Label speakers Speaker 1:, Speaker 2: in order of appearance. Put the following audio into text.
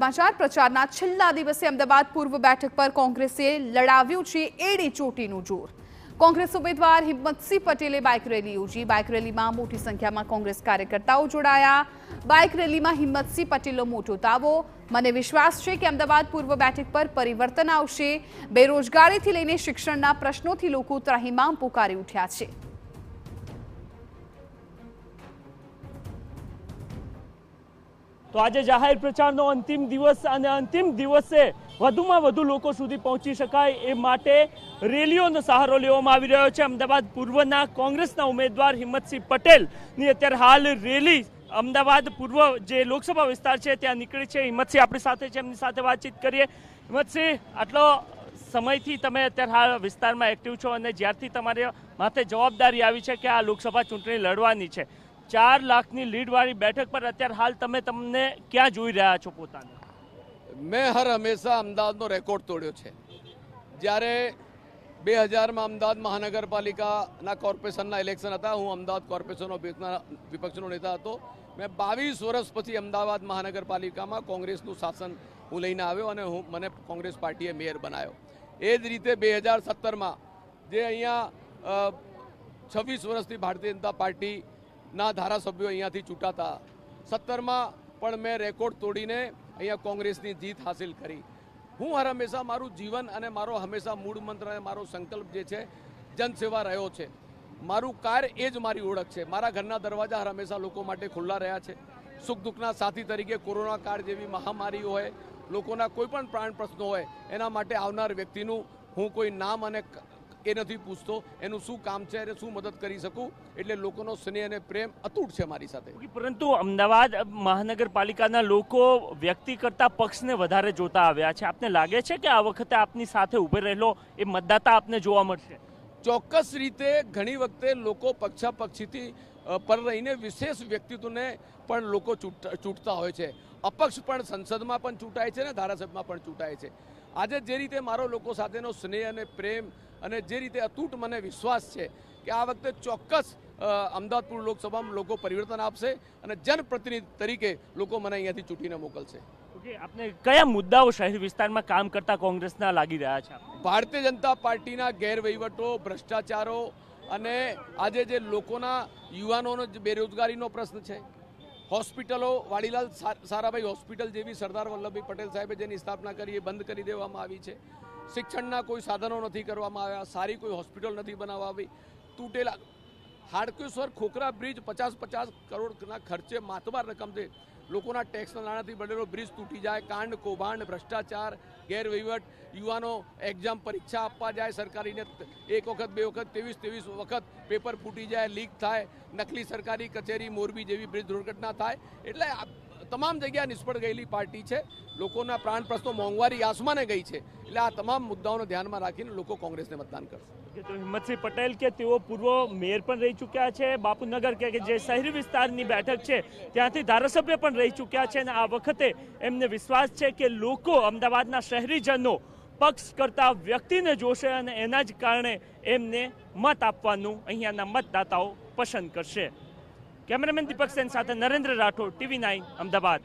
Speaker 1: સમાચાર પ્રચારના છેલ્લા દિવસે અમદાવાદ પૂર્વ બેઠક પર કોંગ્રેસે લડાવ્યું છે એડી ચોટીનું જોર। કોંગ્રેસ ઉમેદવાર હિંમતસિંહ પટેલે બાઇક રેલી યોજી। બાઇક રેલીમાં મોટી સંખ્યામાં કોંગ્રેસ કાર્યકર્તાઓ જોડાયા। બાઇક રેલીમાં હિંમતસિંહ પટેલનો મોટો દાવો, મને વિશ્વાસ છે કે અમદાવાદ પૂર્વ બેઠક પર પરિવર્તન આવશે। બેરોજગારીથી લઈને શિક્ષણના પ્રશ્નોથી લોકો ત્રાહિમામ પોકારી ઉઠ્યા છે।
Speaker 2: તો આજે જાહેર પ્રચારનો અંતિમ દિવસ અને અંતિમ દિવસે વધુમાં વધુ લોકો સુધી પહોંચી શકાય એ માટે રેલીઓનો સહારો લેવામાં આવી રહ્યો છે। અમદાવાદ પૂર્વના કોંગ્રેસના ઉમેદવાર હિંમતસિંહ પટેલની અત્યારે હાલ રેલી અમદાવાદ પૂર્વ જે લોકસભા વિસ્તાર છે ત્યાં નીકળી છે। હિંમતસિંહ આપણી સાથે છે, એમની સાથે વાતચીત કરીએ। હિંમતસિંહ, આટલો સમયથી તમે અત્યારે હાલ વિસ્તારમાં એક્ટિવ છો અને જ્યારથી તમારે માથે જવાબદારી આવી છે કે આ લોકસભા ચૂંટણી લડવાની છે, 4 લાખની લીડવાળી બેઠક પર અત્યારે હાલ તમને ક્યાં જોઈ રહ્યા છો પોતાને?
Speaker 3: મેં હંમેશા અમદાવાદનો રેકોર્ડ તોડ્યો છે। જ્યારે 2000માં અમદાવાદ મહાનગરપાલિકાના કોર્પોરેશનના ઇલેક્શન હતા, હું અમદાવાદ કોર્પોરેશનનો વિપક્ષનો નેતા હતો। મેં 22 વર્ષ પછી અમદાવાદ મહાનગરપાલિકામાં કોંગ્રેસનું શાસન હું લઈને આવ્યો અને મને કોંગ્રેસ પાર્ટીએ મેયર બનાવ્યો। એ જ રીતે 2017માં જે અહીંયા 26 વર્ષથી ભારતીય જનતા પાર્ટીના ધારાસભ્યો અહીંયાથી ચૂંટાતા, 17માં પણ મેં રેકોર્ડ તોડીને અહીંયા કોંગ્રેસની જીત હાસિલ કરી। હું હંમેશા મારું જીવન અને મારો હંમેશા મૂળ મંત્ર અને મારો સંકલ્પ જે છે જનસેવા રહ્યો છે। મારું કાર્ય એ જ મારી ઓળખ છે। મારા ઘરના દરવાજા હંમેશા લોકો માટે ખુલ્લા રહ્યા છે। સુખ દુઃખના સાથી તરીકે કોરોના કાળ જેવી મહામારી હોય, લોકોના કોઈ પણ પ્રાણ પ્રશ્નો હોય, એના માટે આવનાર વ્યક્તિનું હું કોઈ નામ અને એ નથી પૂછતો, એનું શું કામ છે અને શું મદદ કરી શકું, એટલે લોકોનો સ્નેહ અને પ્રેમ અતૂટ છે મારી સાથે।
Speaker 2: પરંતુ અમદાવાદ મહાનગરપાલિકાના લોકો વ્યક્તિ કરતા પક્ષને વધારે જોતા આવ્યા છે। આપને લાગે છે કે આ વખતે આપની સાથે ઉભે રહેલો એ મતદાતા આપને જોવા મળશે?
Speaker 3: ચોક્કસ રીતે ઘણી વખતે લોકો પક્ષાપક્ષીથી પર રહીને વિશેષ વ્યક્તિત્વને પણ લોકો ચૂંટતા હોય છે। અપક્ષ પણ સંસદમાં પણ ચૂંટાય છે ને ધારાસભ્યમાં પણ ચૂંટાય છે। આજે જે રીતે મારો લોકો સાથેનો સ્નેહ અને પ્રેમ અને જે રીતે અતૂટ મને વિશ્વાસ છે કે આ વખતે ચોક્કસ અમદાવાદ પૂર્વ લોકસભામાં લોકો પરિવર્તન આપશે અને જનપ્રતિનિધિ તરીકે લોકો મને અહીંયાથી ચૂંટીને મોકલશે।
Speaker 2: આપને કયા મુદ્દાઓ શહેરી વિસ્તારમાં કામ કરતા કોંગ્રેસના લાગી રહ્યા છે?
Speaker 3: ભારતીય જનતા પાર્ટીના ગેરવહીવટો, ભ્રષ્ટાચારો અને આજે જે લોકોના યુવાનોનો બેરોજગારીનો પ્રશ્ન છે, હોસ્પિટલો, વાડીલાલ સારાભાઈ હોસ્પિટલ જેવી સરદાર વલ્લભભાઈ પટેલ સાહેબે જેની સ્થાપના કરી એ બંધ કરી દેવામાં આવી છે। શિક્ષણના કોઈ સાધનો નથી કરવામાં આવ્યા, સારી કોઈ હોસ્પિટલ નથી બનાવવા આવી, તૂટેલા હાડકેશ્વર ખોખરા બ્રિજ 50 કરોડના ખર્ચે માતબાર રકમથી લોકોના ટેક્સના નાણાંથી બનેલો બ્રિજ તૂટી જાય, કાંડ કૌભાંડ, ભ્રષ્ટાચાર, ગેરવહીવટ, યુવાનો એક્ઝામ પરીક્ષા આપવા જાય સરકારીને 1 વખત 2 વખત 23 વખત પેપર ફૂટી જાય, લીક થાય, નકલી સરકારી કચેરી મોરબી જેવી બ્રિજ દુર્ઘટના થાય, એટલે તમામ જગ્યાએ નિષ્ફળ ગયેલી પાર્ટી છે। લોકોના પ્રાણ પ્રશ્નો, મોંઘવારી આસમાને ગઈ છે, એટલે આ તમામ મુદ્દાઓને ધ્યાનમાં રાખીને લોકો કોંગ્રેસને મતદાન કરશે।
Speaker 2: તો હિંમતસિંહ પટેલ કે તેઓ પૂર્વ મેયર પણ રહી ચૂક્યા છે, બાપુનગર કે જે શહેરી વિસ્તારની બેઠક છે ત્યાંથી ધારાસભ્ય પણ રહી ચૂક્યા છે અને આ વખતે એમને વિશ્વાસ છે કે લોકો અમદાવાદના શહેરીજનો પક્ષ કરતા વ્યક્તિને જોશે અને એના જ કારણે એમને મત આપવાનું અહીંયાના મતદાતાઓ પસંદ કરશે। કેમેરામેન દીપક સેન સાથે નરેન્દ્ર રાઠોડ, TV9 અમદાવાદ।